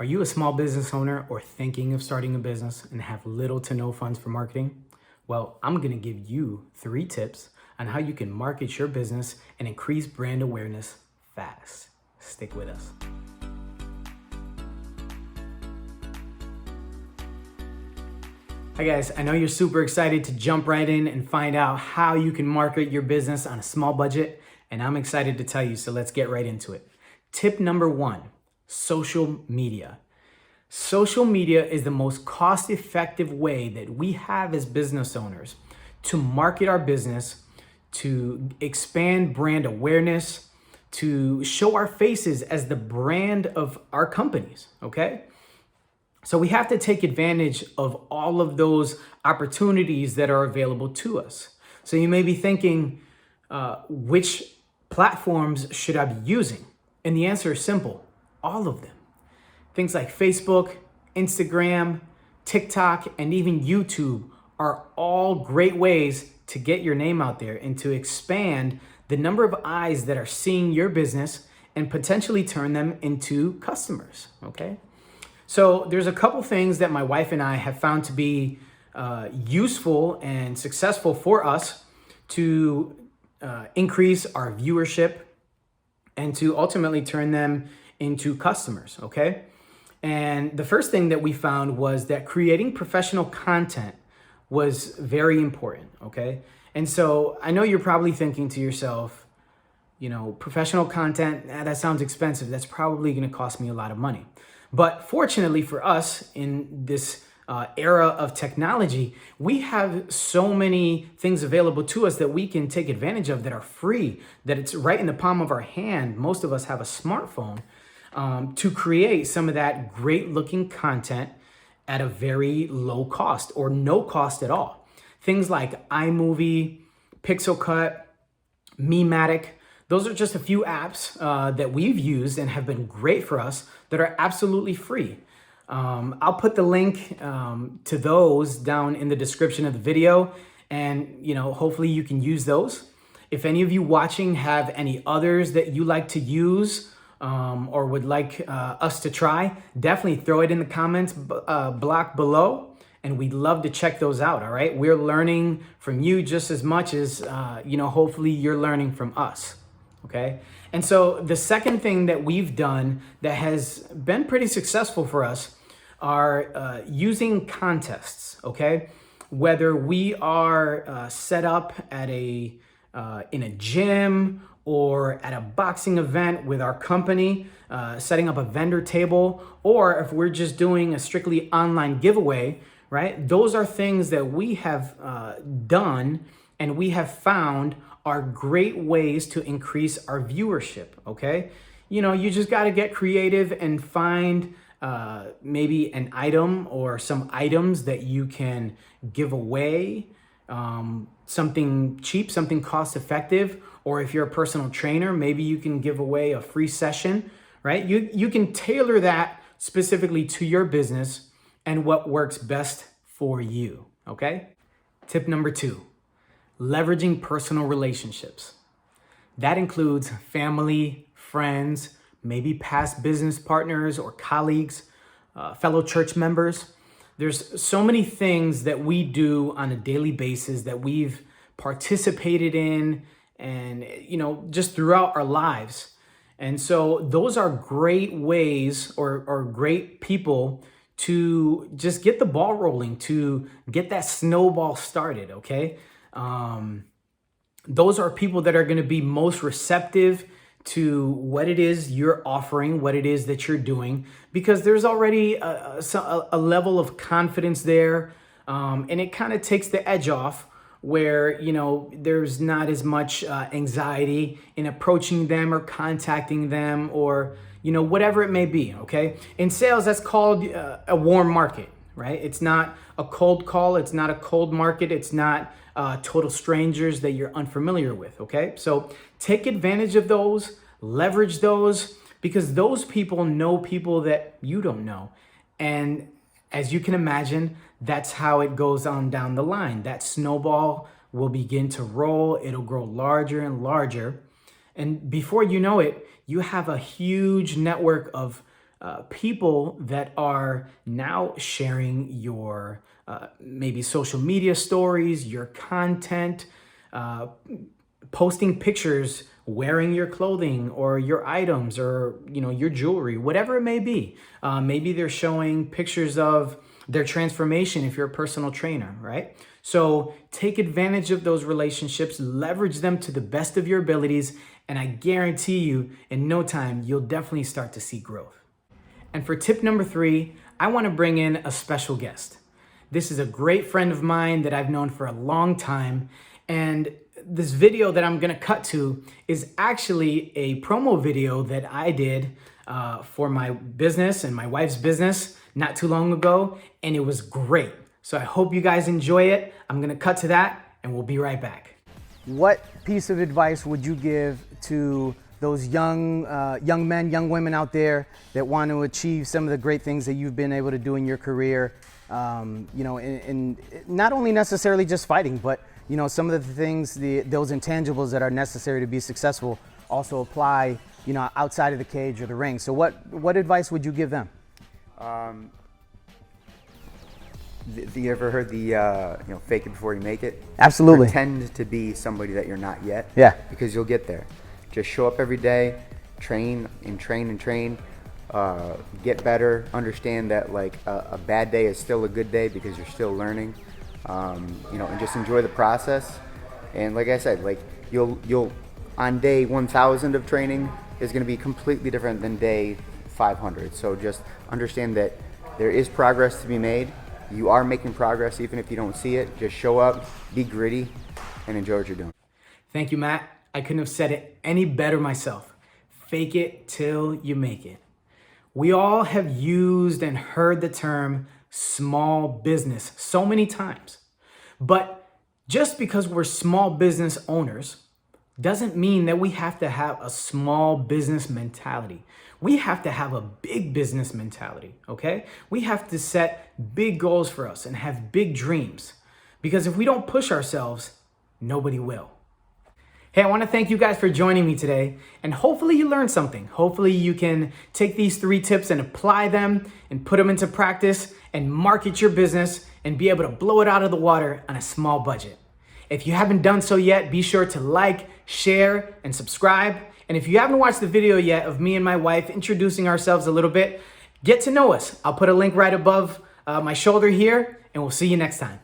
Are you a small business owner or thinking of starting a business and have little to no funds for marketing? Well, I'm going to give you 3 tips on how you can market your business and increase brand awareness fast. Stick with us. Hi guys, I know you're super excited to jump right in and find out how you can market your business on a small budget, and I'm excited to tell you, so let's get right into it. Tip number 1, social media. Social media is the most cost-effective way that we have as business owners to market our business, to expand brand awareness, to show our faces as the brand of our companies, okay? So we have to take advantage of all of those opportunities that are available to us. So you may be thinking, which platforms should I be using? And the answer is simple, all of them. Things like Facebook, Instagram, TikTok, and even YouTube are all great ways to get your name out there and to expand the number of eyes that are seeing your business and potentially turn them into customers, okay? So there's a couple things that my wife and I have found to be useful and successful for us to increase our viewership and to ultimately turn them into customers, okay? And the first thing that we found was that creating professional content was very important, okay? And so I know you're probably thinking to yourself, professional content, that sounds expensive. That's probably gonna cost me a lot of money. But fortunately for us in this era of technology, we have so many things available to us that we can take advantage of that are free, that it's right in the palm of our hand. Most of us have a smartphone to create some of that great looking content at a very low cost or no cost at all. Things like iMovie, Pixelcut, Mematic, those are just a few apps that we've used and have been great for us that are absolutely free. I'll put the link to those down in the description of the video, and hopefully you can use those. If any of you watching have any others that you like to use or would like us to try, definitely throw it in the comments block below, and we'd love to check those out, all right? We're learning from you just as much as, hopefully you're learning from us. Okay. And so the second thing that we've done that has been pretty successful for us are using contests. Okay. Whether we are set up at in a gym or at a boxing event with our company, setting up a vendor table, or if we're just doing a strictly online giveaway, right? Those are things that we have done and we have found are great ways to increase our viewership, okay? You just got to get creative and find maybe an item or some items that you can give away, something cheap, something cost effective, or if you're a personal trainer, maybe you can give away a free session, right? You can tailor that specifically to your business and what works best for you, okay? Tip number 2. Leveraging personal relationships. That includes family, friends, maybe past business partners or colleagues, fellow church members. There's so many things that we do on a daily basis that we've participated in and, just throughout our lives. And so those are great ways or great people to just get the ball rolling, to get that snowball started, okay? Those are people that are going to be most receptive to what it is you're offering, what it is that you're doing, because there's already a level of confidence there, and it kind of takes the edge off where, there's not as much anxiety in approaching them or contacting them or, whatever it may be, okay? In sales, that's called a warm market, right? It's not a cold call. It's not a cold market. It's not total strangers that you're unfamiliar with, okay? So take advantage of those, leverage those, because those people know people that you don't know. And as you can imagine, that's how it goes on down the line. That snowball will begin to roll. It'll grow larger and larger. And before you know it, you have a huge network of people that are now sharing your maybe social media stories, your content, posting pictures wearing your clothing or your items or your jewelry, whatever it may be. Maybe they're showing pictures of their transformation if you're a personal trainer, right? So take advantage of those relationships, leverage them to the best of your abilities, and I guarantee you in no time, you'll definitely start to see growth. And for tip number 3, I want to bring in a special guest. This is a great friend of mine that I've known for a long time. And this video that I'm going to cut to is actually a promo video that I did for my business and my wife's business not too long ago. And it was great. So I hope you guys enjoy it. I'm going to cut to that and we'll be right back. What piece of advice would you give to those young men, young women out there that want to achieve some of the great things that you've been able to do in your career? In not only necessarily just fighting, but some of the things, those intangibles that are necessary to be successful also apply, outside of the cage or the ring. So what advice would you give them? You ever heard the fake it before you make it? Absolutely. Pretend to be somebody that you're not yet. Yeah. Because you'll get there. Just show up every day, train and train and train. Get better. Understand that a bad day is still a good day because you're still learning. And just enjoy the process. And like I said, you'll on day 1,000 of training is going to be completely different than day 500. So just understand that there is progress to be made. You are making progress even if you don't see it. Just show up, be gritty, and enjoy what you're doing. Thank you, Matt. I couldn't have said it any better myself. Fake it till you make it. We all have used and heard the term small business so many times. But just because we're small business owners doesn't mean that we have to have a small business mentality. We have to have a big business mentality, okay? We have to set big goals for us and have big dreams. Because if we don't push ourselves, nobody will. Hey, I want to thank you guys for joining me today, and hopefully you learned something. Hopefully you can take these 3 tips and apply them and put them into practice and market your business and be able to blow it out of the water on a small budget. If you haven't done so yet, be sure to like, share, and subscribe. And if you haven't watched the video yet of me and my wife introducing ourselves a little bit, get to know us. I'll put a link right above my shoulder here, and we'll see you next time.